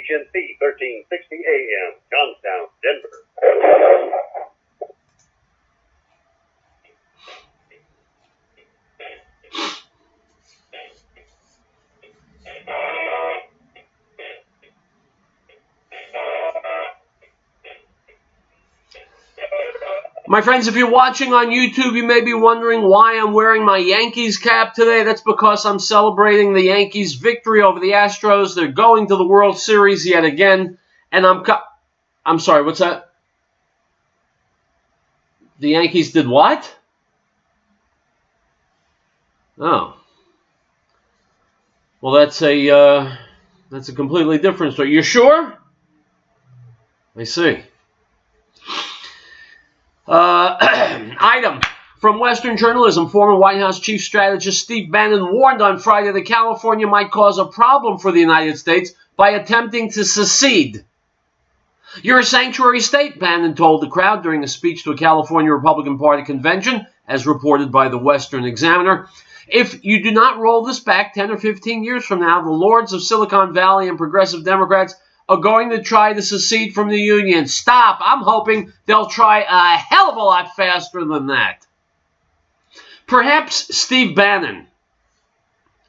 WHNC 1360 AM, Johnstown, Denver. My friends, if you're watching on YouTube, you may be wondering why I'm wearing my Yankees cap today. That's because I'm celebrating the Yankees' victory over the Astros. They're going to the World Series yet again. And I'm sorry, what's that? The Yankees did what? Oh. Well, that's a completely different story. You sure? I see. Item from Western journalism. Former White House chief strategist Steve Bannon warned on Friday that California might cause a problem for the United States by attempting to secede. You're a sanctuary state, Bannon told the crowd during a speech to a California Republican Party convention, as reported by the Western Examiner. If you do not roll this back 10 or 15 years from now, the lords of Silicon Valley and progressive Democrats are going to try to secede from the Union. Stop. I'm hoping they'll try a hell of a lot faster than that. Perhaps Steve Bannon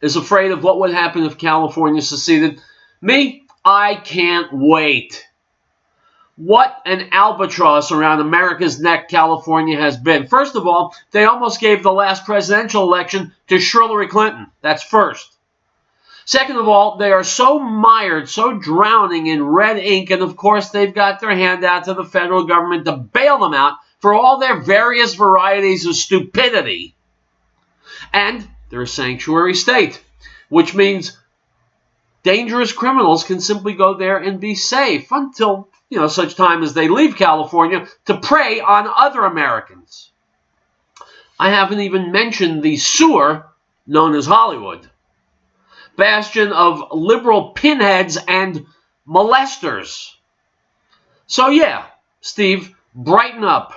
is afraid of what would happen if California seceded. Me, I can't wait. What an albatross around America's neck California has been. First of all, they almost gave the last presidential election to Hillary Clinton. That's first. Second of all, they are so mired, so drowning in red ink, and of course they've got their hand out to the federal government to bail them out for all their various varieties of stupidity. And they're a sanctuary state, which means dangerous criminals can simply go there and be safe until, such time as they leave California to prey on other Americans. I haven't even mentioned the sewer known as Hollywood. Bastion of liberal pinheads and molesters. So yeah, Steve, brighten up.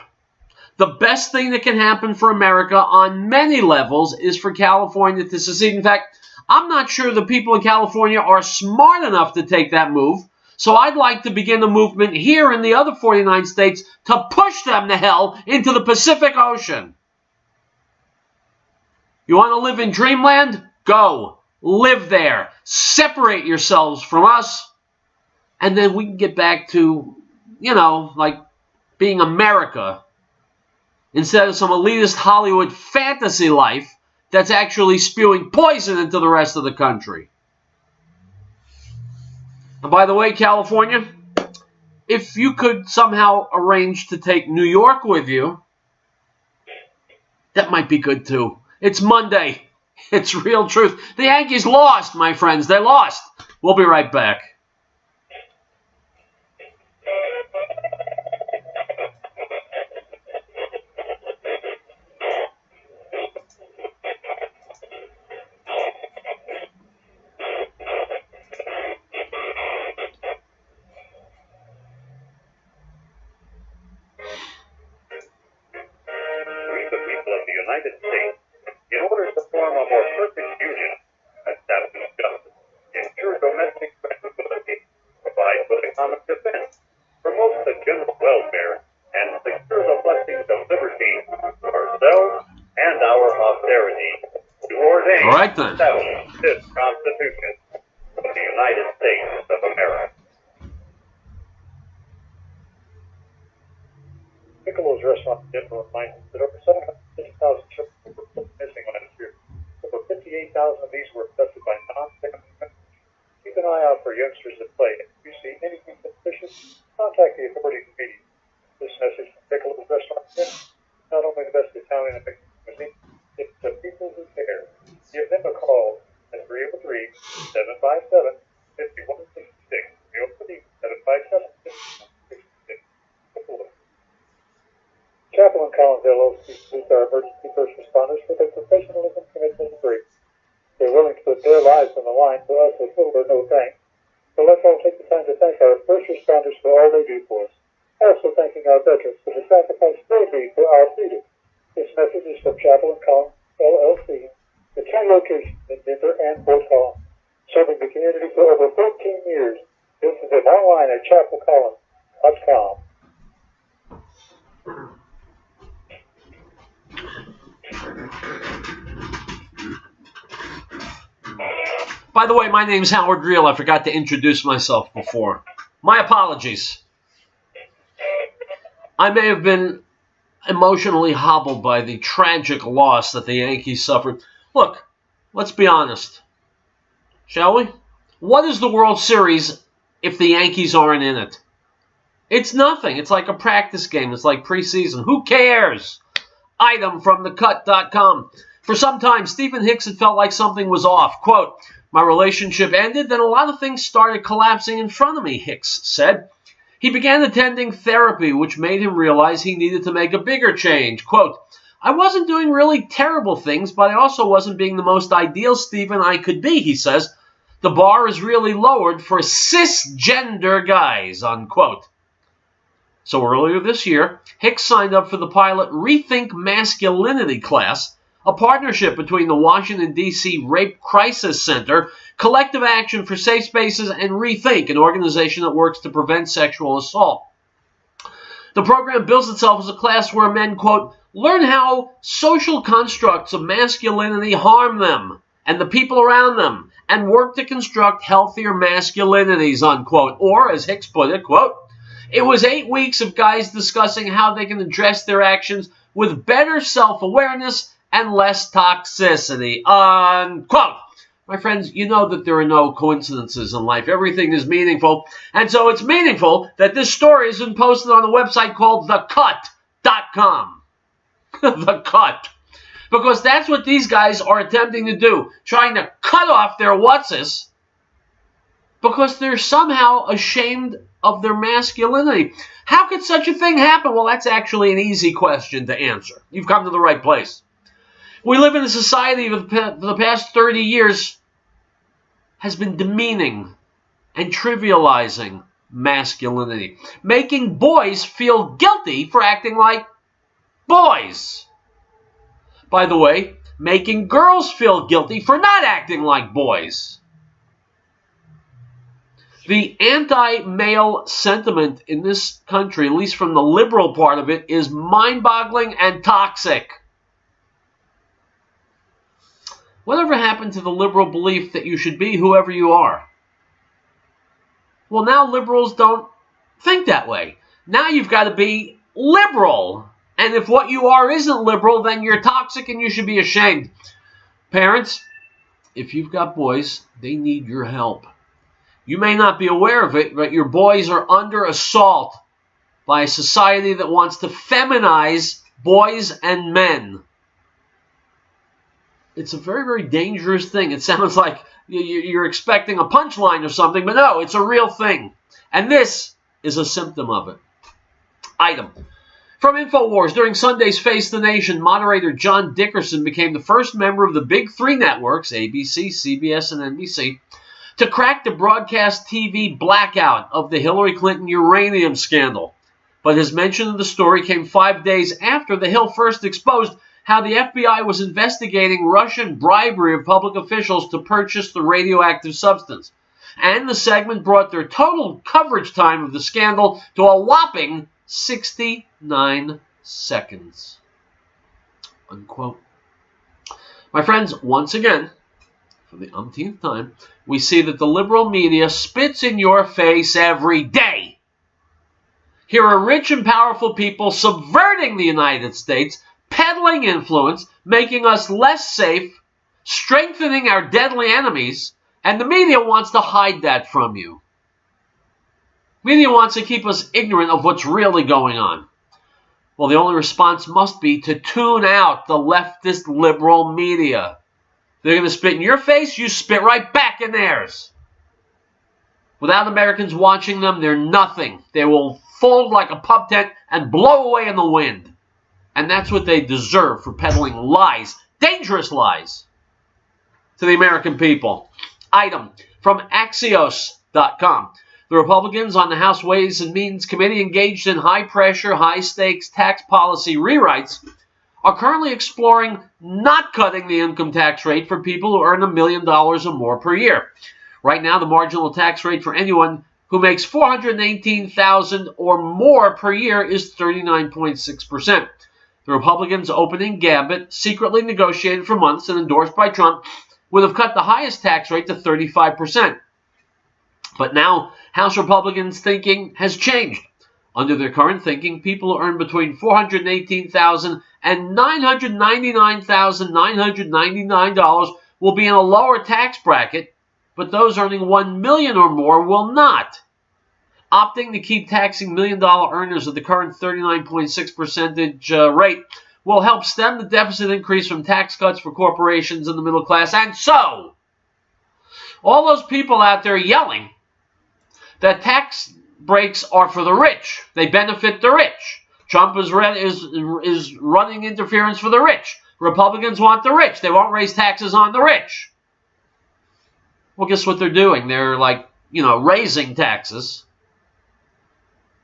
The best thing that can happen for America on many levels is for California to secede. In fact, I'm not sure the people in California are smart enough to take that move, so I'd like to begin a movement here in the other 49 states to push them to hell into the Pacific Ocean. You want to live in dreamland? Go. Live there. Separate yourselves from us. And then we can get back to, like being America instead of some elitist Hollywood fantasy life that's actually spewing poison into the rest of the country. And by the way, California, if you could somehow arrange to take New York with you, that might be good too. It's Monday. It's Riell Truth. The Yankees lost, my friends. They lost. We'll be right back. We, the people of the United States, in order to form a more perfect union, establish justice, ensure domestic tranquility, provide for the common defense, promote the general welfare, and secure the blessings of liberty to ourselves and our posterity, to ordain and establish this Constitution of the United States of America. Piccolo's restaurant in Denver reminds us that over 750,000 children were missing last year. Over 58,000 of these were abducted by non-family members. Keep an eye out for youngsters at play. If you see anything suspicious, contact the authorities immediately. This message from Piccolo's restaurant in Denver, not only the best Italian and Mexican cuisine, it's the people who care. Give them a call at 303-757-5166. 303-757-5166. Piccolo. Chapel in Collinsville salutes our emergency first responders for their professionalism, commitment, and grace. They're willing to put their lives on the line for us with little or no thanks. So let's all take the time to thank our first responders for all they do for us. Also thanking our veterans for the sacrifice they made for our freedom. This message is from Chapel in Collins, LLC, the 10 locations in Denver and Fort Collins, serving the community for over 13 years. This is it online at chapelcollins.com. By the way, my name's Howard Riell. I forgot to introduce myself before. My apologies. I may have been emotionally hobbled by the tragic loss that the Yankees suffered. Look, let's be honest, shall we? What is the World Series if the Yankees aren't in it? It's nothing. It's like a practice game. It's like preseason. Who cares? Item from thecut.com. For some time, Stephen Hicks had felt like something was off. Quote, my relationship ended, then a lot of things started collapsing in front of me, Hicks said. He began attending therapy, which made him realize he needed to make a bigger change. Quote, I wasn't doing really terrible things, but I also wasn't being the most ideal Stephen I could be, he says. The bar is really lowered for cisgender guys, unquote. So earlier this year, Hicks signed up for the pilot Rethink Masculinity class, a partnership between the Washington, D.C. Rape Crisis Center, Collective Action for Safe Spaces, and Rethink, an organization that works to prevent sexual assault. The program bills itself as a class where men, quote, learn how social constructs of masculinity harm them and the people around them, and work to construct healthier masculinities, unquote. Or, as Hicks put it, quote, it was 8 weeks of guys discussing how they can address their actions with better self-awareness and less toxicity, unquote. My friends, you know that there are no coincidences in life. Everything is meaningful. And so it's meaningful that this story has been posted on a website called thecut.com. The Cut. Because that's what these guys are attempting to do. Trying to cut off their whatsis because they're somehow ashamed of their masculinity. How could such a thing happen? Well, that's actually an easy question to answer. You've come to the right place. We live in a society that for the past 30 years has been demeaning and trivializing masculinity, making boys feel guilty for acting like boys. By the way, making girls feel guilty for not acting like boys. The anti-male sentiment in this country, at least from the liberal part of it, is mind-boggling and toxic. Whatever happened to the liberal belief that you should be whoever you are? Well, now liberals don't think that way. Now you've got to be liberal. And if what you are isn't liberal, then you're toxic and you should be ashamed. Parents, if you've got boys, they need your help. You may not be aware of it, but your boys are under assault by a society that wants to feminize boys and men. It's a very, very dangerous thing. It sounds like you're expecting a punchline or something, but no, it's a real thing. And this is a symptom of it. Item. From InfoWars, during Sunday's Face the Nation, moderator John Dickerson became the first member of the big three networks, ABC, CBS, and NBC, to crack the broadcast TV blackout of the Hillary Clinton uranium scandal. But his mention of the story came 5 days after the Hill first exposed how the FBI was investigating Russian bribery of public officials to purchase the radioactive substance. And the segment brought their total coverage time of the scandal to a whopping 69 seconds. Unquote. My friends, once again, for the umpteenth time, we see that the liberal media spits in your face every day. Here are rich and powerful people subverting the United States, peddling influence, making us less safe, strengthening our deadly enemies, and the media wants to hide that from you. Media wants to keep us ignorant of what's really going on. Well, the only response must be to tune out the leftist liberal media. They're going to spit in your face, you spit right back in theirs. Without Americans watching them, they're nothing. They will fold like a pub tent and blow away in the wind. And that's what they deserve for peddling lies, dangerous lies, to the American people. Item from Axios.com. The Republicans on the House Ways and Means Committee, engaged in high-pressure, high-stakes tax policy rewrites, are currently exploring not cutting the income tax rate for people who earn $1 million or more per year. Right now, the marginal tax rate for anyone who makes $418,000 or more per year is 39.6%. The Republicans' opening gambit, secretly negotiated for months and endorsed by Trump, would have cut the highest tax rate to 35%. But now, House Republicans' thinking has changed. Under their current thinking, people who earn between $418,000 and $999,999 will be in a lower tax bracket, but those earning $1 million or more will not. Opting to keep taxing million-dollar earners at the current 39.6% rate will help stem the deficit increase from tax cuts for corporations and the middle class. And so, all those people out there yelling that tax breaks are for the rich, they benefit the rich. Trump is running interference for the rich. Republicans want the rich. They won't raise taxes on the rich. Well, guess what they're doing? They're raising taxes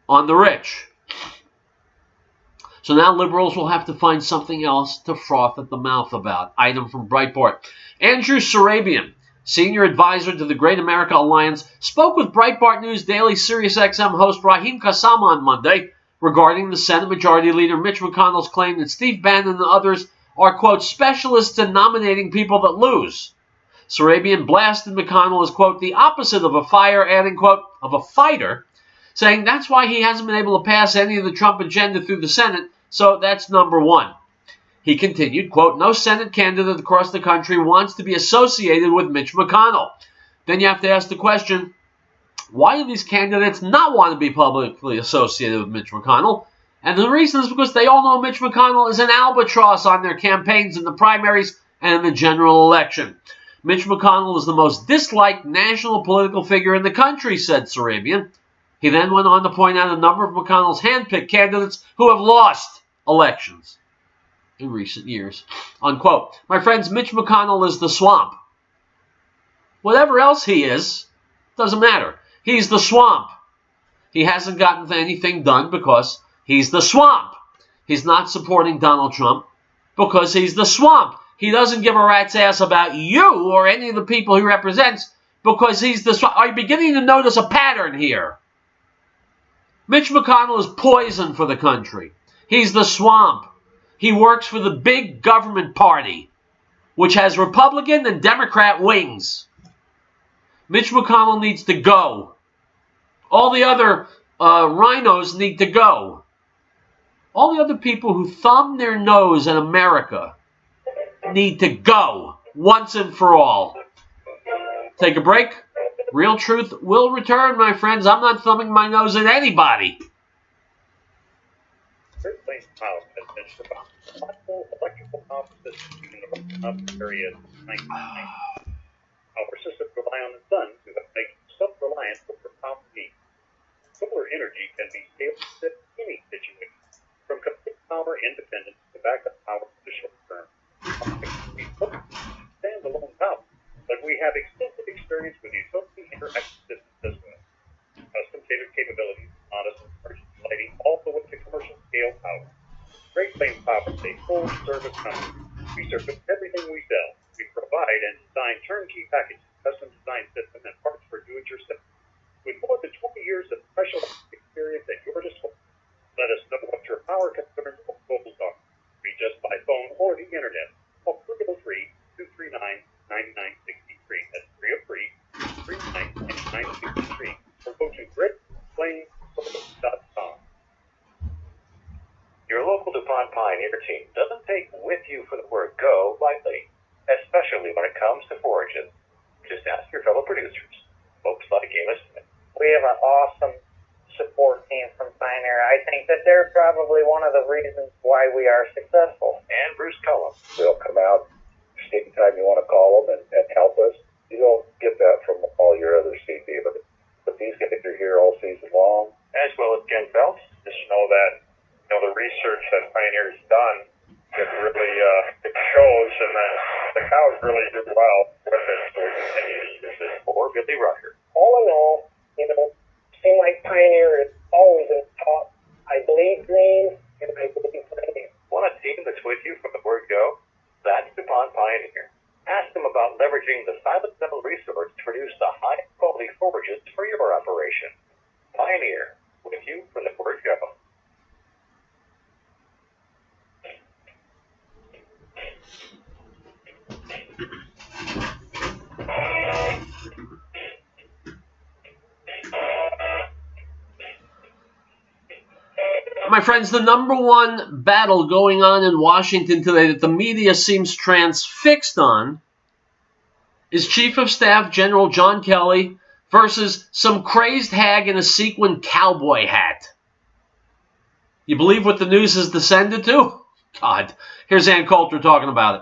on the rich. So now liberals will have to find something else to froth at the mouth about. Item from Breitbart. Andrew Sarabian, senior advisor to the Great America Alliance, spoke with Breitbart News Daily SiriusXM host Raheem Kassam on Monday regarding the Senate Majority Leader Mitch McConnell's claim that Steve Bannon and others are, quote, specialists in nominating people that lose. Sarabian blasted McConnell as, quote, the opposite of a fighter, adding, quote, of a fighter, saying that's why he hasn't been able to pass any of the Trump agenda through the Senate, so that's number one. He continued, quote, no Senate candidate across the country wants to be associated with Mitch McConnell. Then you have to ask the question, why do these candidates not want to be publicly associated with Mitch McConnell? And the reason is because they all know Mitch McConnell is an albatross on their campaigns in the primaries and in the general election. Mitch McConnell is the most disliked national political figure in the country, said Sarabian. He then went on to point out a number of McConnell's hand-picked candidates who have lost elections in recent years. Unquote. My friends, Mitch McConnell is the swamp. Whatever else he is, doesn't matter. He's the swamp. He hasn't gotten anything done because he's the swamp. He's not supporting Donald Trump because he's the swamp. He doesn't give a rat's ass about you or any of the people he represents because he's the swamp. Are you beginning to notice a pattern here? Mitch McConnell is poison for the country. He's the swamp. He works for the big government party, which has Republican and Democrat wings. Mitch McConnell needs to go. All the other rhinos need to go. All the other people who thumb their nose at America need to go once and for all. Take a break. Riell Truth will return, my friends. I'm not thumbing my nose at anybody. Great Plains House has been providing electrical power system in the area since 1990. Our systems rely on the sun to make self-reliant over power needs. Solar energy can be scaled to any situation, from complete power independence to backup power for the short term. We stand-alone power, but we have extensive experience with utility interactive systems as well. Custom catered capabilities, honest emergency lighting, all the way to commercial scale power. Great Plains Power is a full service company. We service everything we sell. We provide and design turnkey packages, custom design systems, and parts for do-it-yourself. With more than 20 years of specialized experience at your disposal, let us know what your power concerns or goals are. Reach us by phone or the internet. Call 303-239-9963. That's 303-239-9963. Or go to greatplains.com. Your local DuPont Pioneer team doesn't take with you for the word go lightly, especially when it comes to forages. Just ask your fellow producers, folks like Amos Smith. We have an awesome support team from Pioneer. I think that they're probably one of the reasons why we are successful. And Bruce Cullum. They'll come out anytime you want to call them and help us. You don't get that from all your other seed dealers. But these guys are here all season long. As well as Ken Phelps. Just know that the research that Pioneer's done, it really it shows, and that the cows really did well with it. So we continue to use it for Billy Rucker. All in all, it seems like Pioneer is always in the top. I believe green, and I believe Pioneer. Want a team that's with you from the word go? That's DuPont Pioneer. Ask them about leveraging the silent metal resource to produce the highest quality forages for your operation. generation. Pioneer, with you from the word go. My friends, the number one battle going on in Washington today that the media seems transfixed on is Chief of Staff General John Kelly versus some crazed hag in a sequin cowboy hat. You believe what the news has descended to? God. Here's Ann Coulter talking about it.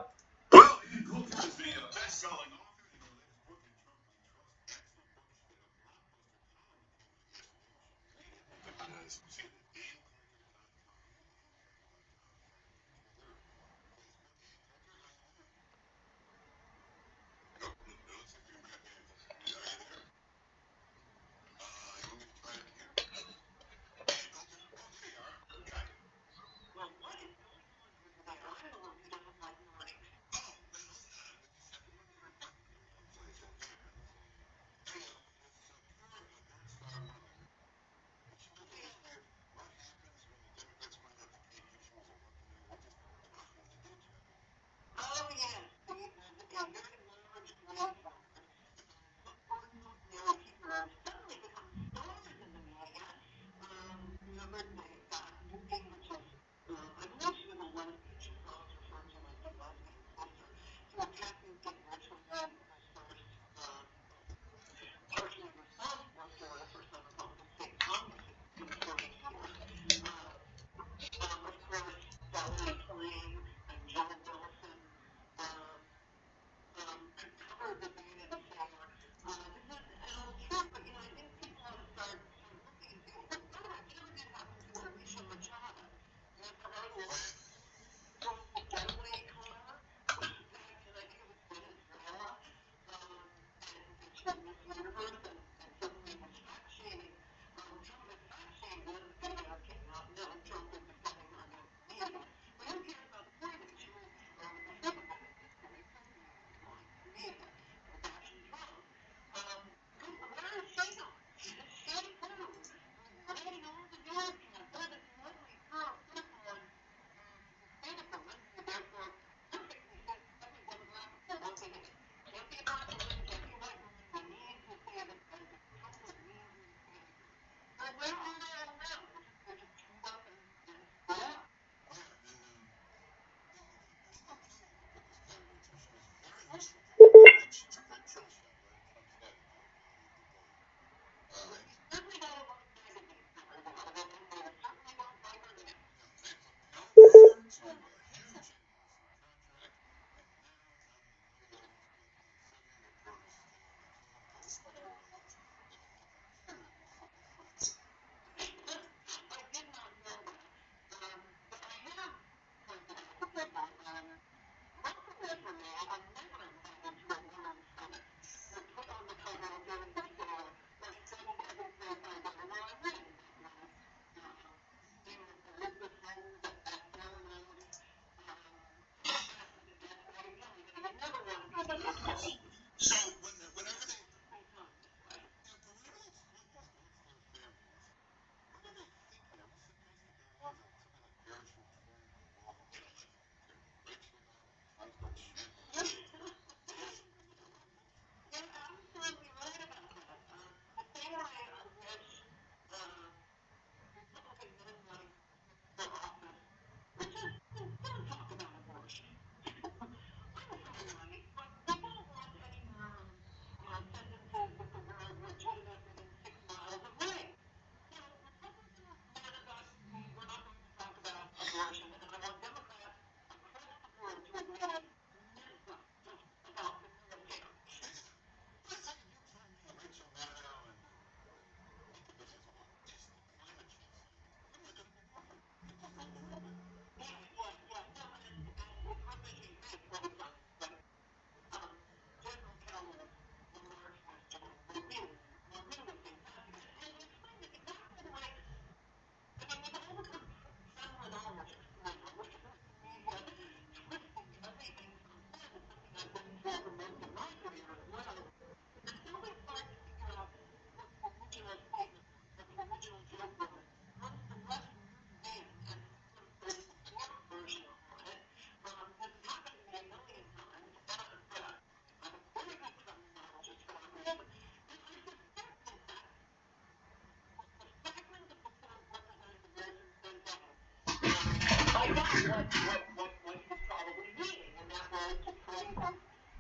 what he's probably needing, and that was to praise him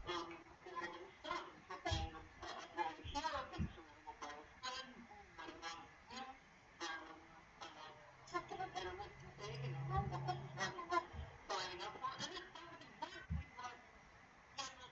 for his son for being a great hero, being surrounded by his friends, running out of him, and a written thing, and a room that this is what he was signing up for, and that was exactly what General Kelly said.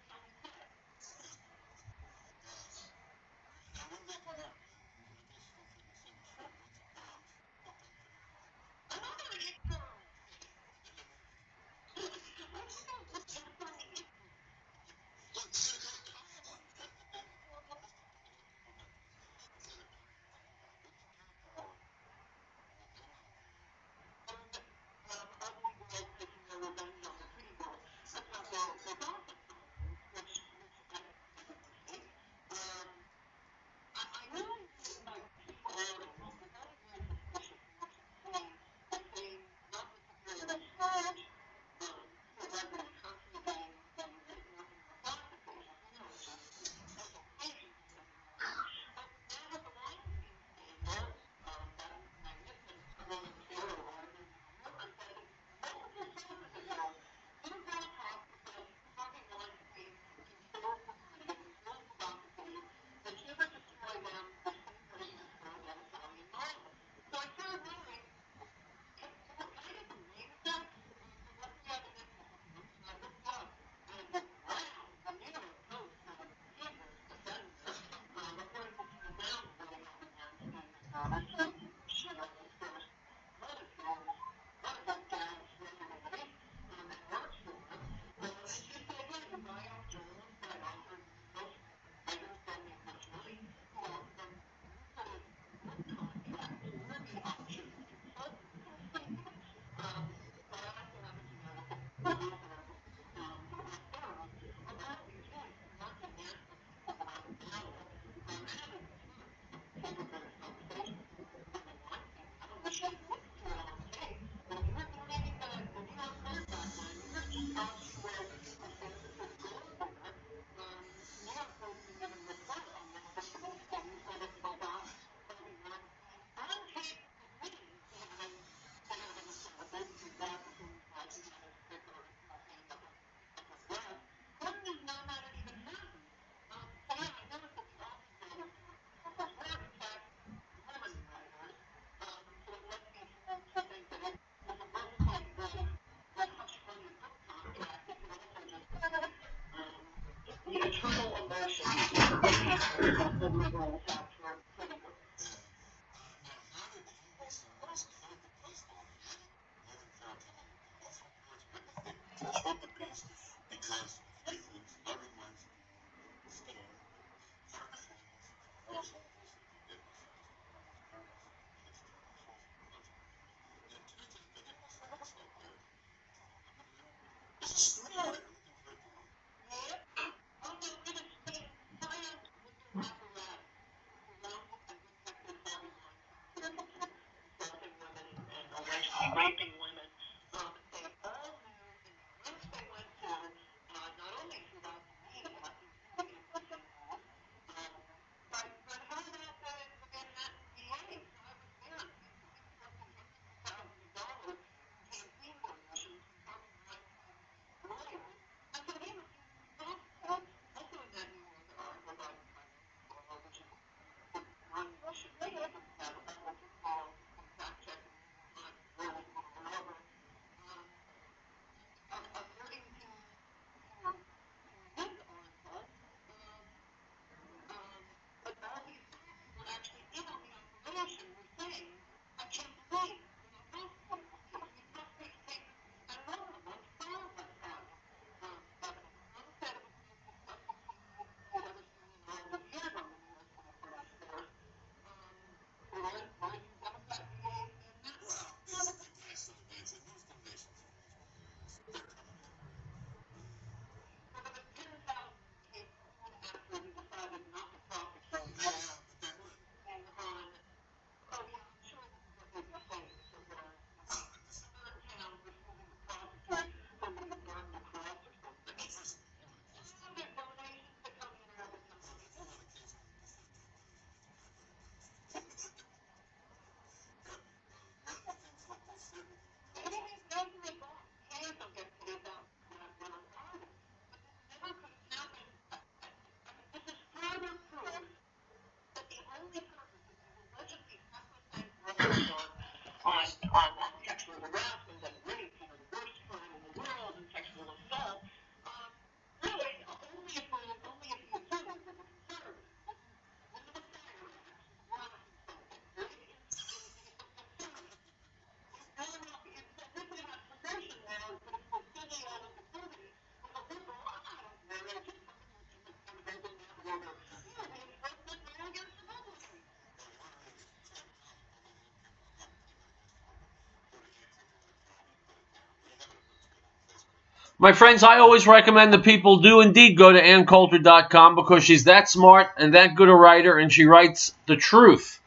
My friends, I always recommend that people do indeed go to AnnCoulter.com because she's that smart and that good a writer, and she writes the truth.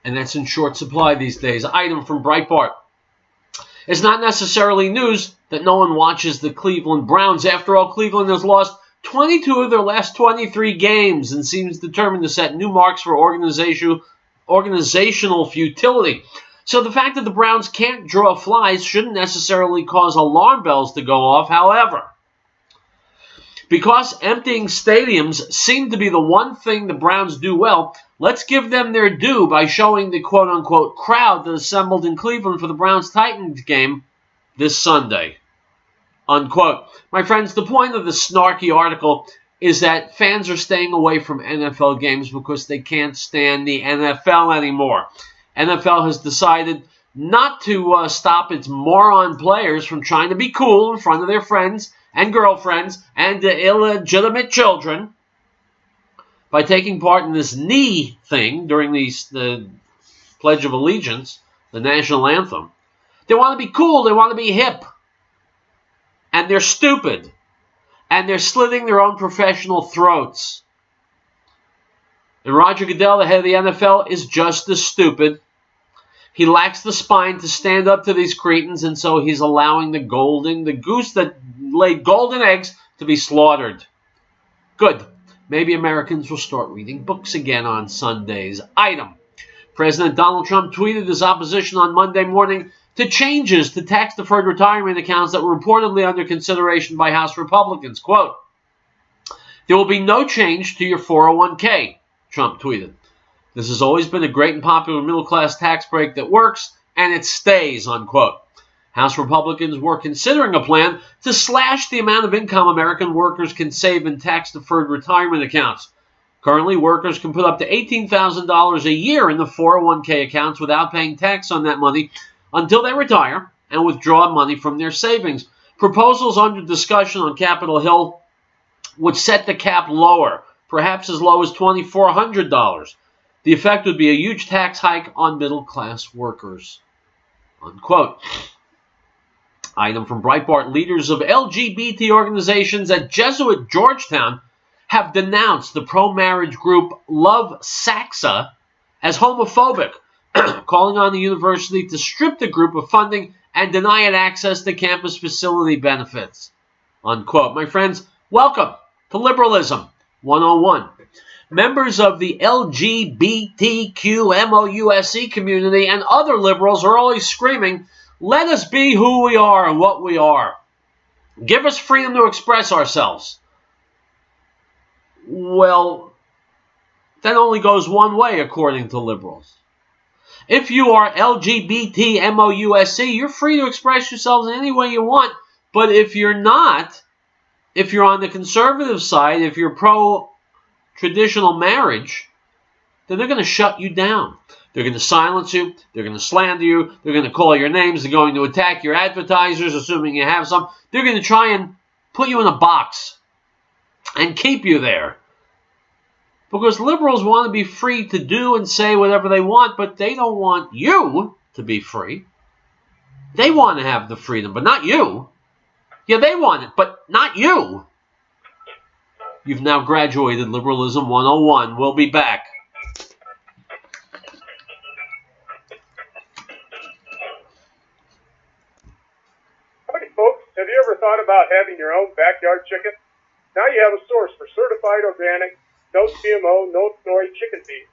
And that's in short supply these days. Item from Breitbart. It's not necessarily news that no one watches the Cleveland Browns. After all, Cleveland has lost 22 of their last 23 games and seems determined to set new marks for organizational futility. So the fact that the Browns can't draw flies shouldn't necessarily cause alarm bells to go off. However, because emptying stadiums seem to be the one thing the Browns do well, let's give them their due by showing the quote-unquote crowd that assembled in Cleveland for the Browns-Titans game this Sunday. Unquote. My friends, the point of the snarky article is that fans are staying away from NFL games because they can't stand the NFL anymore. NFL has decided not to stop its moron players from trying to be cool in front of their friends and girlfriends and illegitimate children by taking part in this knee thing during the Pledge of Allegiance, the national anthem. They want to be cool. They want to be hip. And they're stupid. And they're slitting their own professional throats. And Roger Goodell, the head of the NFL, is just as stupid. He lacks the spine to stand up to these cretins, and so he's allowing the goose that laid golden eggs to be slaughtered. Good. Maybe Americans will start reading books again on Sundays. Item. President Donald Trump tweeted his opposition on Monday morning to changes to tax-deferred retirement accounts that were reportedly under consideration by House Republicans. Quote, "There will be no change to your 401k," Trump tweeted. "This has always been a great and popular middle-class tax break that works, and it stays," unquote. House Republicans were considering a plan to slash the amount of income American workers can save in tax-deferred retirement accounts. Currently, workers can put up to $18,000 a year in the 401k accounts without paying tax on that money until they retire and withdraw money from their savings. Proposals under discussion on Capitol Hill would set the cap lower, perhaps as low as $2,400. The effect would be a huge tax hike on middle-class workers. Unquote. Item from Breitbart. Leaders of LGBT organizations at Jesuit Georgetown have denounced the pro-marriage group Love Saxa as homophobic, calling on the university to strip the group of funding and deny it access to campus facility benefits. Unquote. My friends, welcome to Liberalism 101. Members of the LGBTQ-MOUSE community and other liberals are always screaming, "Let us be who we are and what we are. Give us freedom to express ourselves." Well, that only goes one way, according to liberals. If you are LGBT-MOUSE, you're free to express yourselves in any way you want. But if you're not, if you're on the conservative side, if you're pro-traditional marriage, then they're going to shut you down. They're going to silence you. They're going to slander you. They're going to call your names. They're going to attack your advertisers, assuming you have some. They're going to try and put you in a box and keep you there. Because liberals want to be free to do and say whatever they want, but they don't want you to be free. They want to have the freedom, but not you. Yeah, they want it, but not you. You've now graduated Liberalism 101. We'll be back. Howdy, folks. Have you ever thought about having your own backyard chicken? Now you have a source for certified organic, no GMO, no soy chicken feed.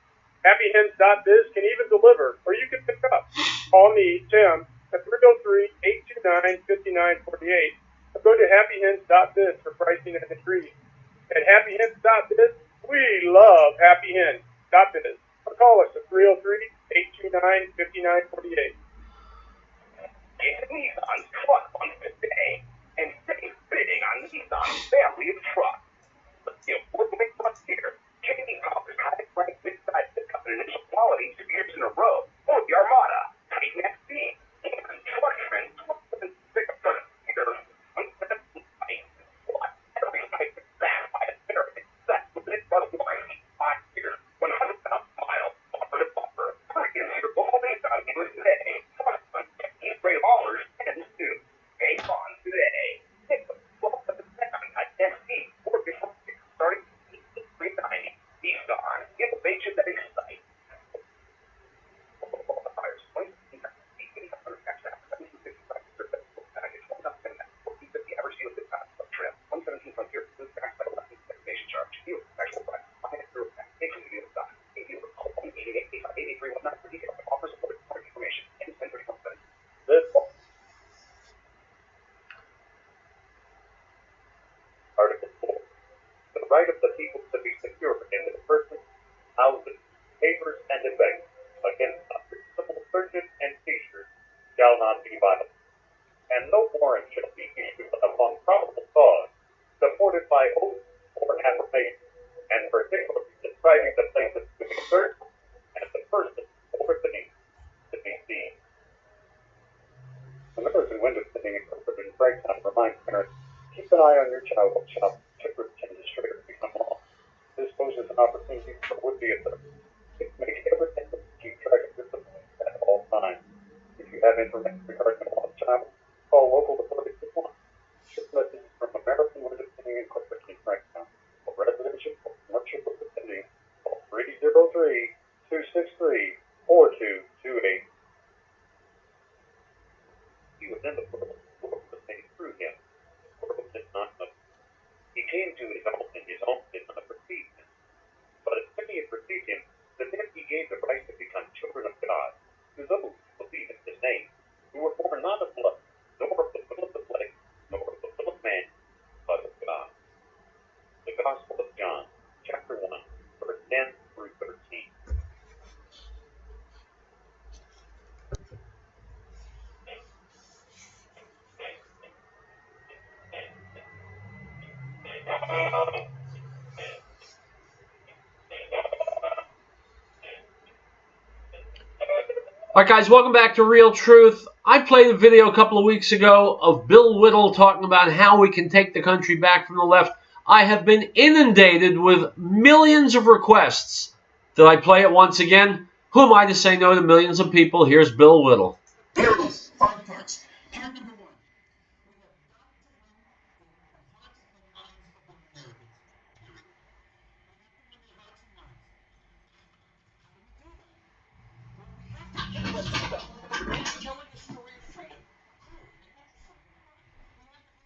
HappyHens.biz can even deliver, or you can pick up. Call me, Tim, at 303-829-5948, or go to HappyHens.biz for pricing and ingredients. At HappyHens.biz, we love HappyHens.biz. Or call us at 303-829-5948. Get Nissan's truck month today and save big on Nissan's family of trucks. Let's see, we're big trucks here. J.D. Power's high-ranked mid-size pickup and initial quality 2 years in a row. Or the Armada, tight neck seam, and truck trends, pickup trucks here. What? Every night is backed by a very set with it plus 5 years, 100,000 miles, bumper to bumper. Hurry in here, all Nissan dealers today. Truck on Gray Haulers and soon. Pay on today. Pick the an eye on your child while shopping. Chippers can destroy or become lost. This poses an opportunity for would-be offenders. Make every effort to keep track of your supplies at all times. If you have information regarding a lost child, call local authorities at once. This message is from American Wounded Pending Incorporated in Franklin. For residential or commercial pending, call 303-263-4228. He was in the world was made through him. The world did not know. He came to his own, and his own did not receive him. But as many as received him, to them he gave the right to become children of God, to those who believe in his name, who were born not of blood, nor of the will of the flesh, nor of the will of man, but of God. The Gospel of John, chapter 1, verse 10 through 13. All right, guys, welcome back to Riell Truth. I played a video a couple of weeks ago of Bill Whittle talking about how we can take the country back from the left. I have been inundated with millions of requests. Did I play it once again? Who am I to say no to millions of people? Here's Bill Whittle. Here it is, 5 parts. Part number 1. We have got to win the hearts and minds of the Americans. Period. We have to win their hearts and minds. How do we do that? Well, we have to end this stuff about telling the story of freedom. Who? We have to give them programs.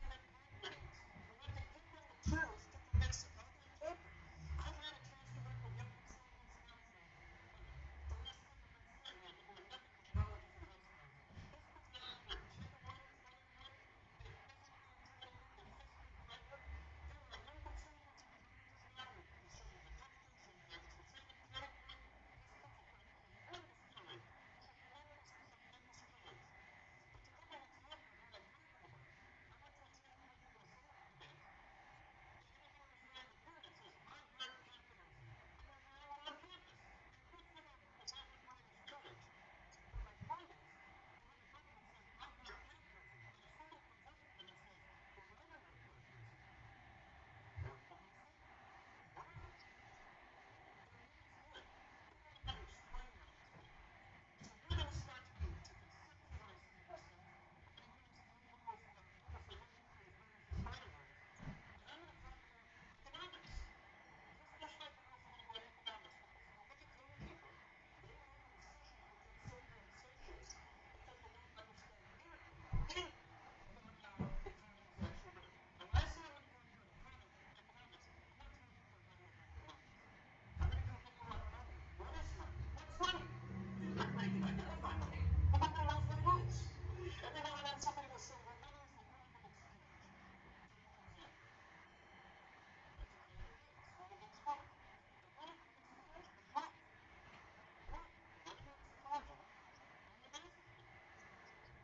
We have to give them the tools to convince them. Are they important? I've had a chance to work with young conservatives now for the last couple of months here now who are nothing but colleges and high schools. This was young people, gender one, 21, they're physically intimidated, they're physically threatened. There are young conservatives in communities now who are showing addictions and specific credit card. These kids are putting tremendous time, tremendous plans. But to give you an example of what I'm talking about, I went to a Champion USA event. The interviewer is wearing a hood that says, I heart capitalism. And they're wearing it on campus. And good for them because that requires courage. But my point is, they have a button that says, I heart capitalism. And a photo comes up with them and says, well, why do I heart capitalism? Hear what I'm saying? Why? Their name's good. Who want to better explain that to me? So we're going to start to conceptualize some of this stuff. I'm going to give it to young liberals who have beautiful young people as well as the spider webs. And I'm going to talk about economics. Just like we were talking about economics, because if you look at young people, they are in a recession that will get sadder and sadder because they don't understand anything about how the economy is actually running. And when I say I'm going to go into economics, I'm not talking about how to make more money. I'm going to go get you on money. What is money? What's money? You're not going to identify money. Nobody knows what it is. Every now and then somebody will say, well, money is a unit of exchange. I'll give you an example. Let's play a game. Let's play a game sport. The unit of exchange is what? What? Money is fungible and imaginable.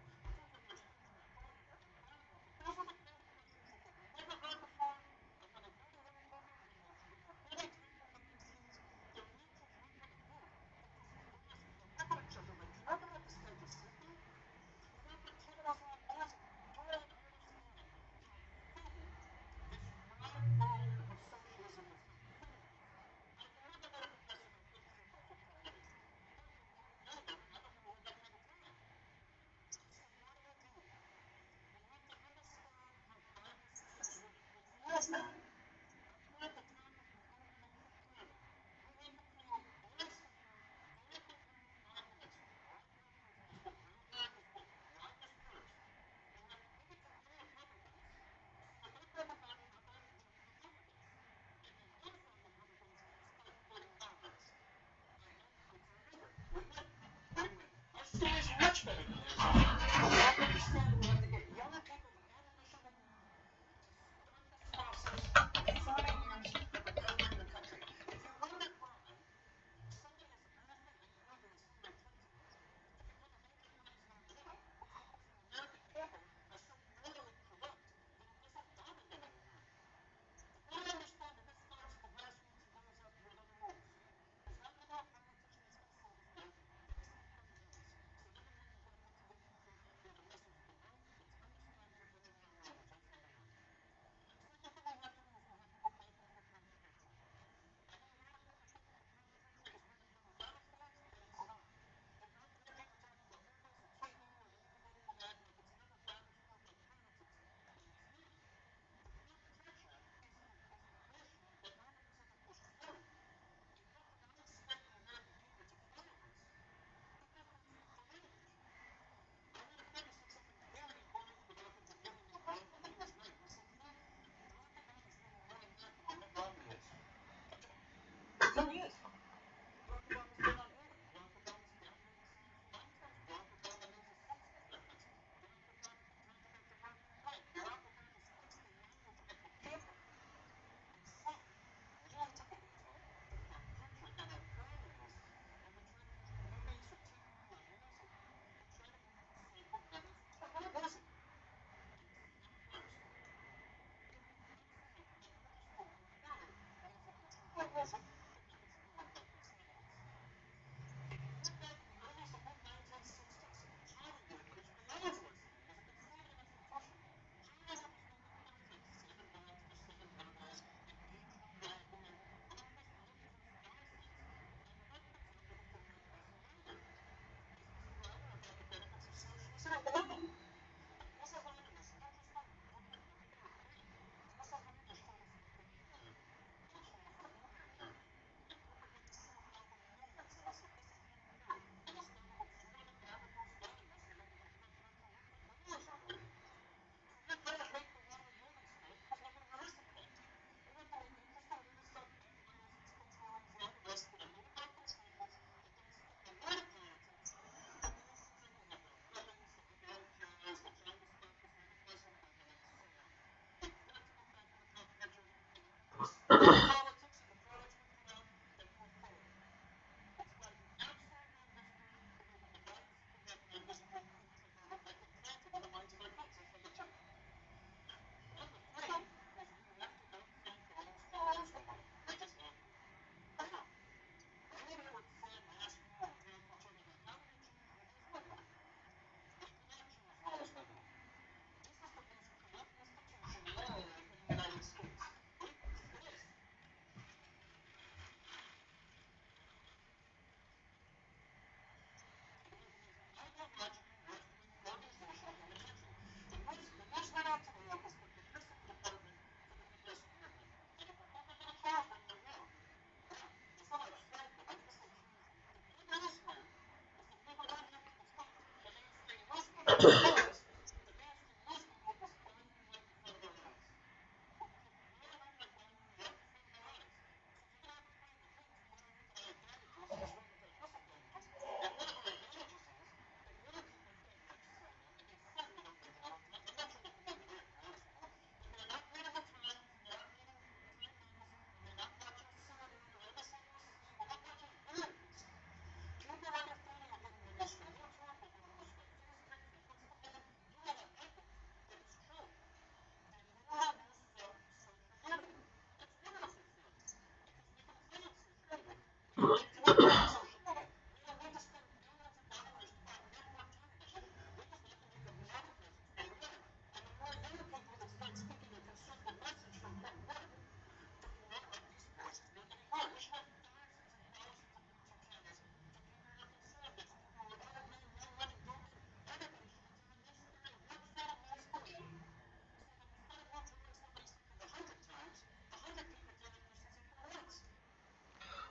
I think when you're speaking in private, that's incredible. But those are the kind of questions that you've never heard before. And when I go to young people, when you're getting time to make decisions, they're meant to work with a group that doesn't harass them. They'll look at each other like, you're going to understand this thinking? You know, for 10 of us on music, you don't understand how fickle this radical brand of socialism is. How fickle it is. I've never met a progressive who thinks they're libertarians. But when you know them, I don't know where that kind of time. So what do? We have to understand how Congress is working. Which means that up here at the top of the electric pyramid, we have to create very simple, very coherent arguments for why capitalism is good, why America's good, why this works. And we have to give it to new Republicans so that they think about how they can get Republicans. And then those young Republicans start debating Congress. Win-win. Win-win. Our story is much better than theirs. But we have to understand that we have to get young people, the ammunition that we need, to start this process of forming units that would govern the country. If you wonder why somebody as awful and evil as Hillary Clinton has never made any money for America, it's because the American people are so morally corrupt that it doesn't bother them anymore. You've got to understand that this starts at the grassroots and goes up with other rules. There's not going to be a politician that's going to say to you, let's take care of the base. So let me make you get a bunch of infiltrators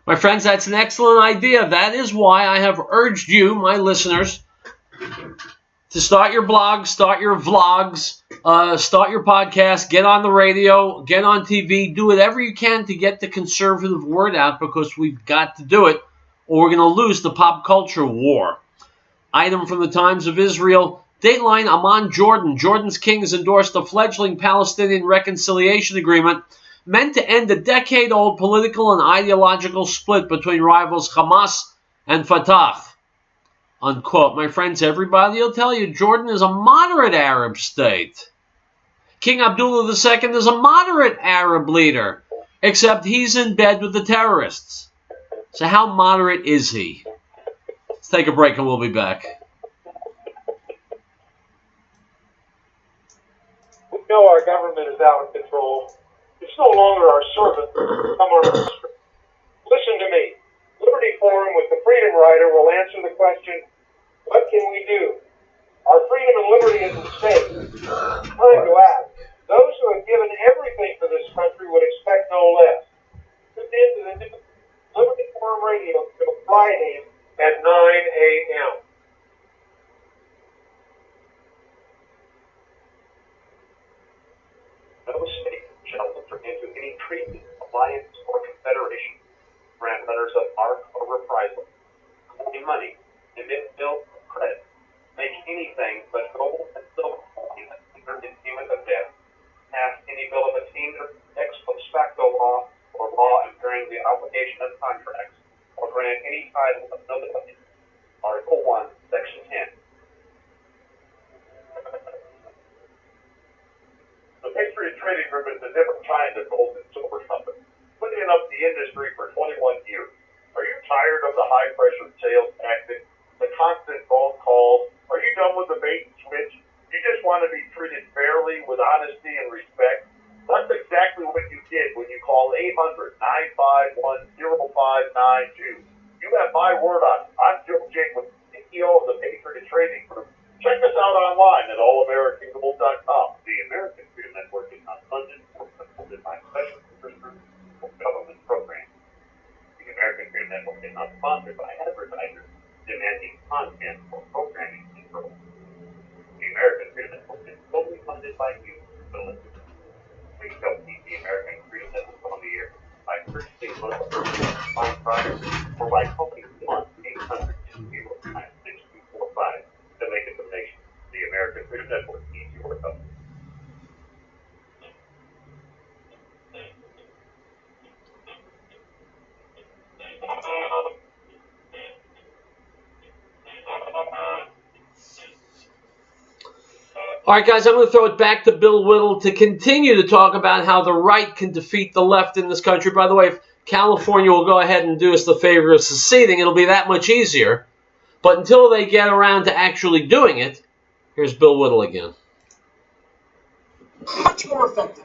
My friends, that's an excellent idea. That is why I have urged you, my listeners, to start your blogs, start your vlogs, start your podcast, get on the radio, get on TV, do whatever you can to get the conservative word out, because we've got to do it, or we're going to lose the pop culture war. Item from the Times of Israel. Dateline, Amman Jordan. Jordan's king has endorsed a fledgling Palestinian reconciliation agreement meant to end a decade-old political and ideological split between rivals Hamas and Fatah. Unquote. My friends, everybody will tell you Jordan is a moderate Arab state. King Abdullah II is a moderate Arab leader, except he's in bed with the terrorists. So how moderate is he? Let's take a break and we'll be back. We know our government is out of control. It's no longer our servant to come on our street. Listen to me. Liberty Forum with the Freedom Rider will answer the question, what can we do? Our freedom and liberty is at stake. Time to act. Those who have given everything for this country would expect no less. Tune in to the new Liberty Forum Radio show Fridays at 9 a.m. No state shall enter into any treaty, alliance, or confederation, grant letters of marque or reprisal, claim money, emit bills of credit, make anything but gold and silver coin entered in payment of debt, pass any bill of attainder, ex post facto law, or law impairing the obligation of contracts, or grant any title of nobility. Article 1, Section 10. The Patriot Trading Group is a different kind of gold and silver company, putting up the industry for 21 years. Are you tired of the high-pressure sales tactics, the constant phone calls? Are you done with the bait and switch? You just want to be treated fairly with honesty and respect? That's exactly what you did when you called 800-951-0592. You have my word on it. I'm Joe Jacobs, CEO of the Patriot Trading Group. Check us out online at allamericangold.com. The American Freedom Network is not funded or supported by special interest groups or government programs. The American Freedom Network is not sponsored by advertisers demanding content or programming control. The American Freedom Network is solely funded by you, the listeners. Please help keep the American Freedom Network on the air by purchasing my product or by calling 1-800-205-6245 to make a donation. The American Freedom Network needs your help. All right, guys, I'm going to throw it back to Bill Whittle to continue to talk about how the right can defeat the left in this country. By the way, if California will go ahead and do us the favor of seceding, it'll be that much easier. But until they get around to actually doing it, here's Bill Whittle again. Much more effective.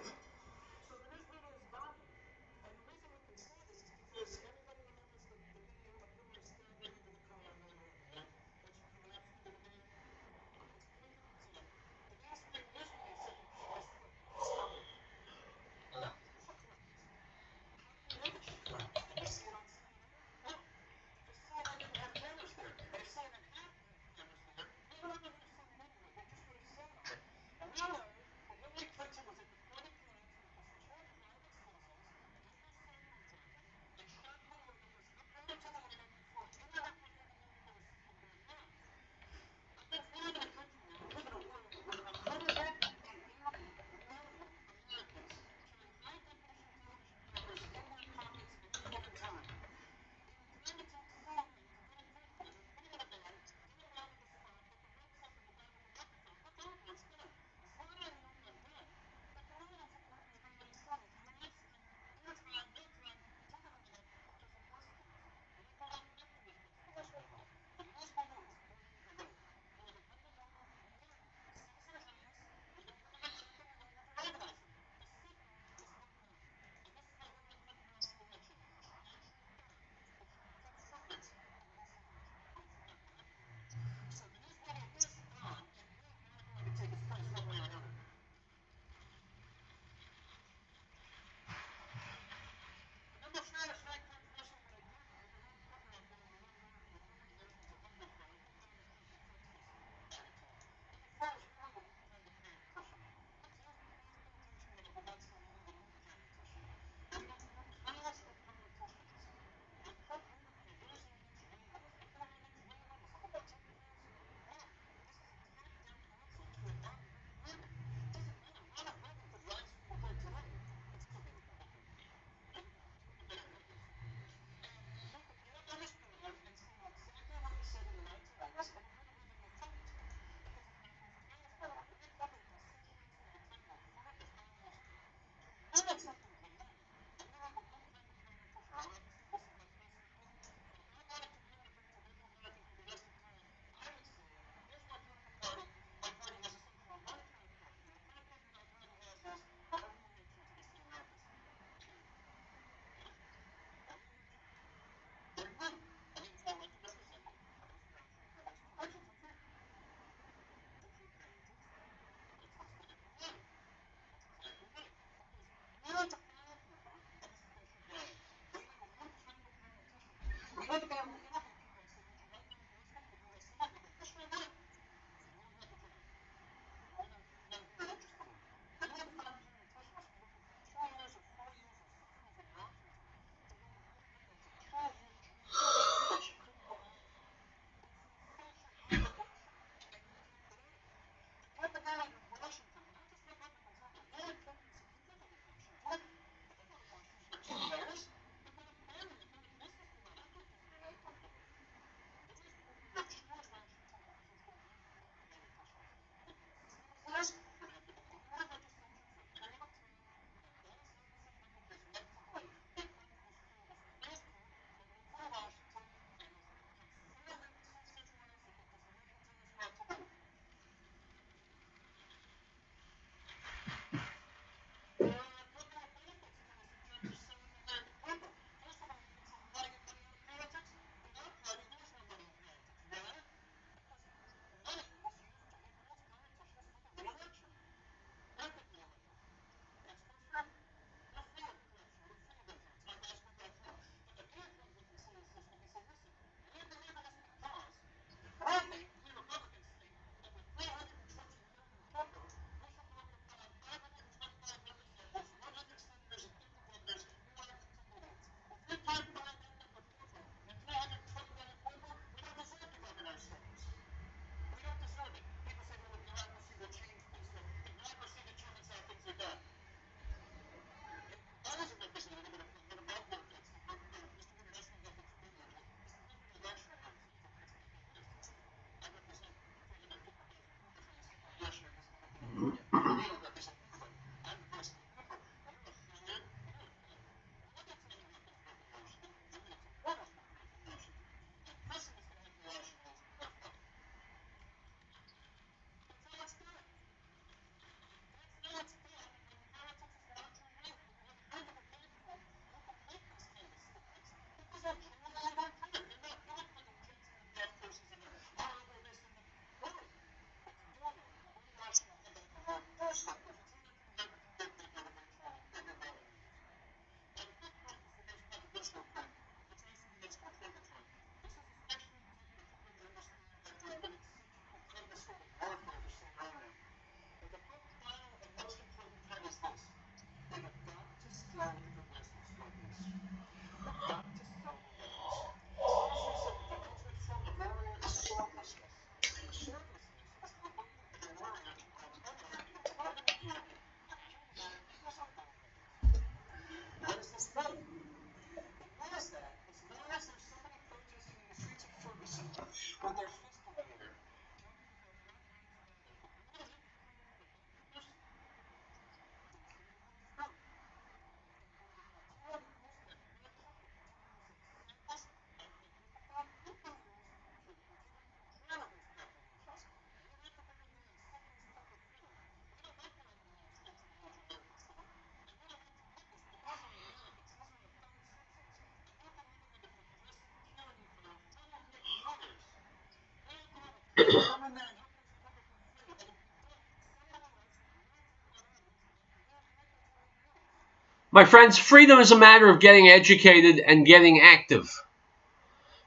My friends, freedom is a matter of getting educated and getting active.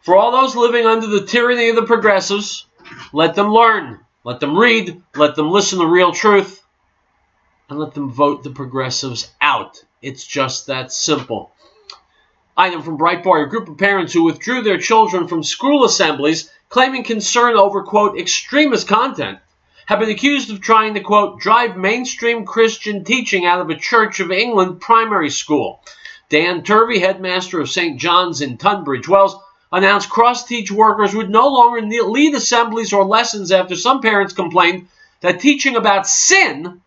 For all those living under the tyranny of the progressives, let them learn, let them read, let them listen to Riell Truth, and let them vote the progressives out. It's just that simple. Item from Breitbart: a group of parents who withdrew their children from school assemblies claiming concern over, quote, extremist content have been accused of trying to, quote, drive mainstream Christian teaching out of a Church of England primary school. Dan Turvey, headmaster of St. John's in Tunbridge Wells, announced cross-teach workers would no longer lead assemblies or lessons after some parents complained that teaching about sin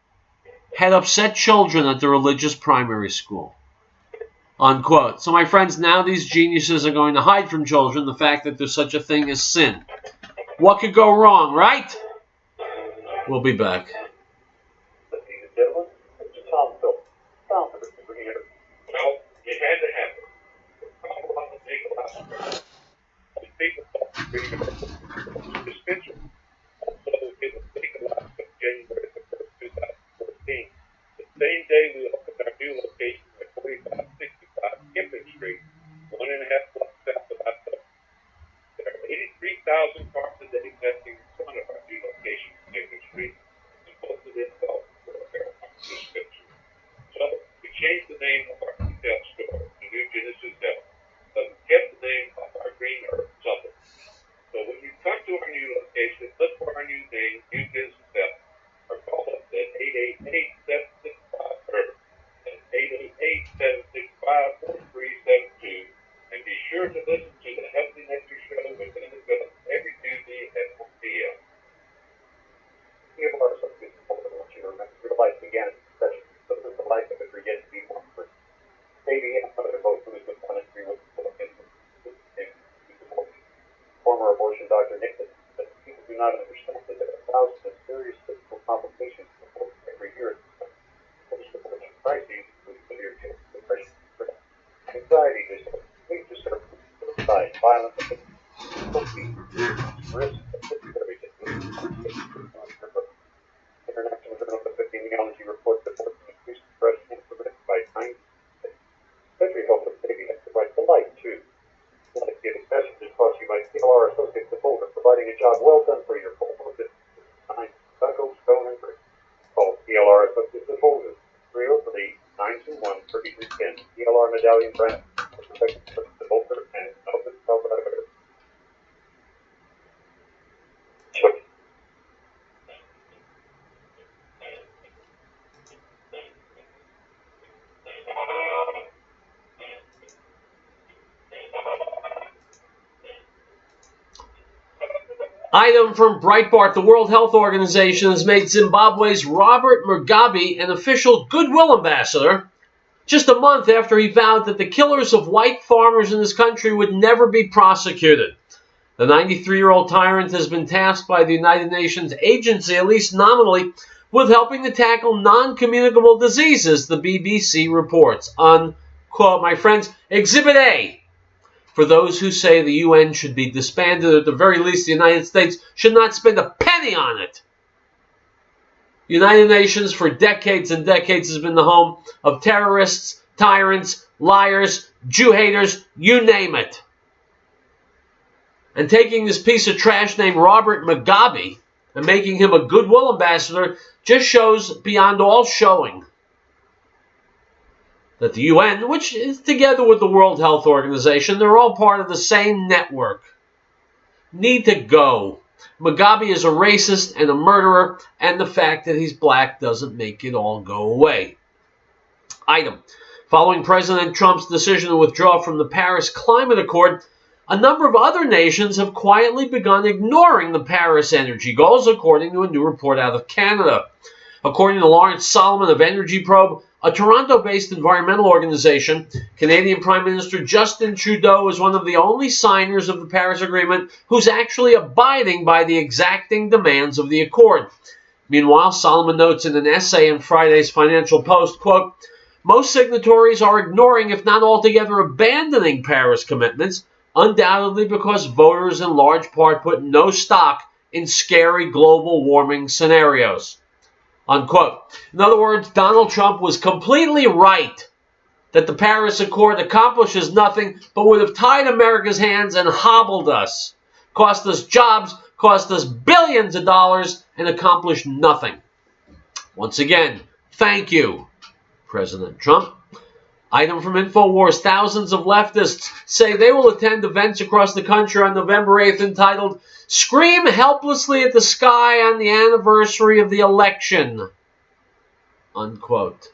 had upset children at the religious primary school. Unquote. So, my friends, now these geniuses are going to hide from children the fact that there's such a thing as sin. What could go wrong, right? We'll be back. Ladies and gentlemen, Mr. Tom Phillips, founder of the Creator. Well, it had to happen. I'm about to take a last breath. The people thought the dispensary. Also, it was taken last of January the 1st, 2014. The same day we opened our new location at 4565 Kimpton Street, 1.5 blocks south of Alpha. There are 83,000 cars a day testing in front of our new location at Kimpton Street, and most of it fell for a marijuana dispensary. So we changed the name of our retail store to New Genesis Health, but we kept the name of our green herb supplement. So when you come to our new location, look for our new name, New Genesis Health, or call us at 888-765-HERB. That's 888-765-4372. And be sure to listen to the Healthy Nature Show with Linda Phillips every Tuesday at 4 p.m. We have our associates told us want you to remember your life began as a session, so that the life of it for yet to be one for baby and mother both who is with one and three with former abortion doctor Nicholas said people do not understand that there are thousands of serious physical complications before every year. Post-abortion crises include severe guilt, depression, anxiety disorder, sleep disturbance, suicide, violence, risk of disability. International Journal of Epidemiology reports that increased breast cancer risk by 9%. Country Health of Baby has the right to life, too. Life Giving Messages brought to you by CLR Associates of Boulder, providing a job well done for your Boulder business. Sign Stucco, Stone, and Brick. Call CLR Associates of Boulder, 303-921-3310. CLR Medallion Brand, protecting the Boulder and Southern Colorado. Item from Breitbart: the World Health Organization has made Zimbabwe's Robert Mugabe an official goodwill ambassador just a month after he vowed that the killers of white farmers in his country would never be prosecuted. The 93-year-old tyrant has been tasked by the United Nations agency, at least nominally, with helping to tackle non-communicable diseases, the BBC reports. Unquote. My friends, Exhibit A. For those who say the UN should be disbanded, or at the very least the United States should not spend a penny on it. The United Nations for decades and decades has been the home of terrorists, tyrants, liars, Jew haters, you name it. And taking this piece of trash named Robert Mugabe and making him a goodwill ambassador just shows beyond all showing that the UN, which is together with the World Health Organization, they're all part of the same network, need to go. Mugabe is a racist and a murderer, and the fact that he's black doesn't make it all go away. Item. Following President Trump's decision to withdraw from the Paris Climate Accord, a number of other nations have quietly begun ignoring the Paris energy goals, according to a new report out of Canada. According to Lawrence Solomon of Energy Probe, a Toronto-based environmental organization, Canadian Prime Minister Justin Trudeau is one of the only signers of the Paris Agreement who's actually abiding by the exacting demands of the accord. Meanwhile, Solomon notes in an essay in Friday's Financial Post, quote, most signatories are ignoring, if not altogether abandoning Paris commitments, undoubtedly because voters in large part put no stock in scary global warming scenarios. Unquote. In other words, Donald Trump was completely right that the Paris Accord accomplishes nothing but would have tied America's hands and hobbled us, cost us jobs, cost us billions of dollars, and accomplished nothing. Once again, thank you, President Trump. Item from InfoWars. Thousands of leftists say they will attend events across the country on November 8th entitled Scream Helplessly at the Sky on the Anniversary of the Election. Unquote.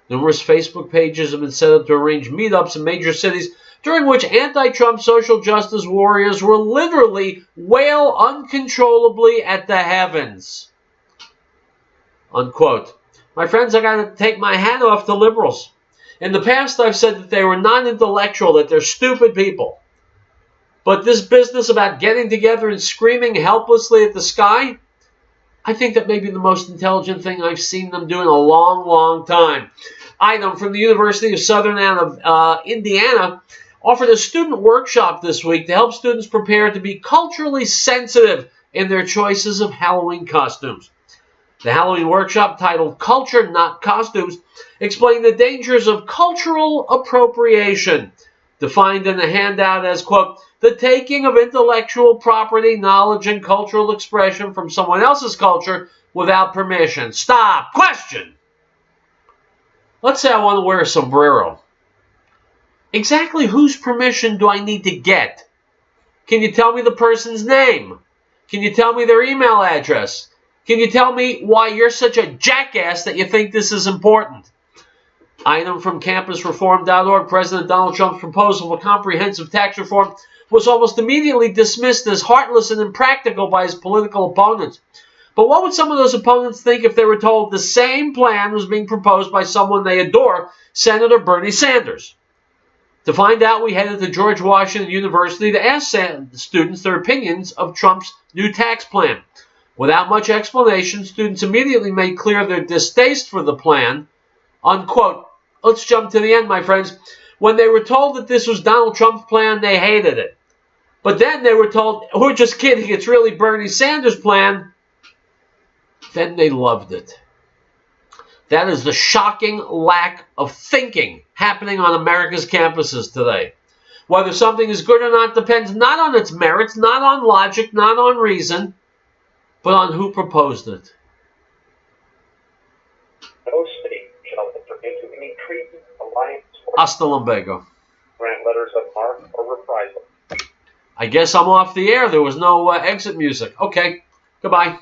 Numerous Facebook pages have been set up to arrange meetups in major cities during which anti-Trump social justice warriors will literally wail uncontrollably at the heavens. Unquote. My friends, I got to take my hat off to liberals. In the past, I've said that they were non-intellectual, that they're stupid people. But this business about getting together and screaming helplessly at the sky, I think that may be the most intelligent thing I've seen them do in a long, long time. Item from the University of Southern Indiana offered a student workshop this week to help students prepare to be culturally sensitive in their choices of Halloween costumes. The Halloween workshop, titled Culture, Not Costumes, explained the dangers of cultural appropriation, defined in the handout as, quote, the taking of intellectual property, knowledge, and cultural expression from someone else's culture without permission. Stop. Question. Let's say I want to wear a sombrero. Exactly whose permission do I need to get? Can you tell me the person's name? Can you tell me their email address? Can you tell me why you're such a jackass that you think this is important? Item from campusreform.org. President Donald Trump's proposal for comprehensive tax reform was almost immediately dismissed as heartless and impractical by his political opponents. But what would some of those opponents think if they were told the same plan was being proposed by someone they adore, Senator Bernie Sanders? To find out, we headed to George Washington University to ask students their opinions of Trump's new tax plan. Without much explanation, students immediately made clear their distaste for the plan. Unquote. Let's jump to the end, my friends. When they were told that this was Donald Trump's plan, they hated it. But then they were told, we're just kidding, it's really Bernie Sanders' plan. Then they loved it. That is the shocking lack of thinking happening on America's campuses today. Whether something is good or not depends not on its merits, not on logic, not on reason, but on who proposed it. No state shall enter into any treaty, alliance, or Hasta lumbago. grant letters of marque or reprisal. I guess I'm off the air. There was no exit music. Okay, goodbye.